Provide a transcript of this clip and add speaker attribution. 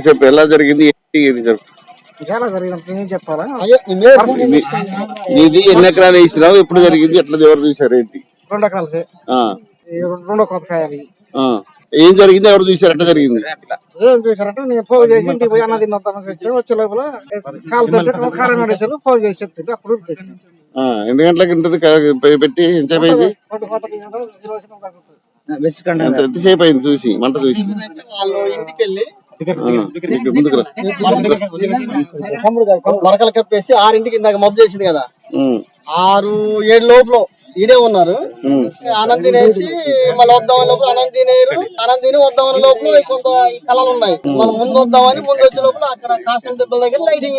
Speaker 1: చెప్పు ఎలా జరిగింది ఏంటి చెప్పు.
Speaker 2: చెప్పాలా
Speaker 1: నీది ఎన్ని ఎకరాలు వేసినావు, ఎప్పుడు జరిగింది, ఎట్లా ఎవరు చూసారు ఏంటి?
Speaker 2: 2 ఎకరాలకి రెండో కొత్తకాయలు.
Speaker 1: ఏం జరిగింది, ఎవరు చూసారు, ఎట్లా జరిగింది?
Speaker 2: ఏం చూసారంటే నేను ఫోన్ చేసి ఇంటికి పోయి అన్న తిన్నొద్దామని వచ్చే లోపల కాలు కారం వేసారు. ఫోన్ చేసి చెప్తుంది అప్పుడు
Speaker 1: ఎన్ని గంటలకు ఉంటుంది పెట్టి? ఎంతసేపు అయింది? ఎంతసేపు అయింది చూసి, మంట చూసి?
Speaker 2: ఇంటికి వెళ్ళి మడకలు కప్పేసి 6ంటికి ఇందాక మబ్బు చేసింది కదా, 6-7 లోపల ఈడే ఉన్నారు. అన్నం తినేసి మళ్ళీ వద్దామని లోపల అన్నం తిని వద్దామని లోపల కొంత ఈ కళలు ఉన్నాయి. వాళ్ళు ముందు వద్దామని ముందు వచ్చే లోపల అక్కడ కాఫీ దెబ్బల దగ్గర లైటింగ్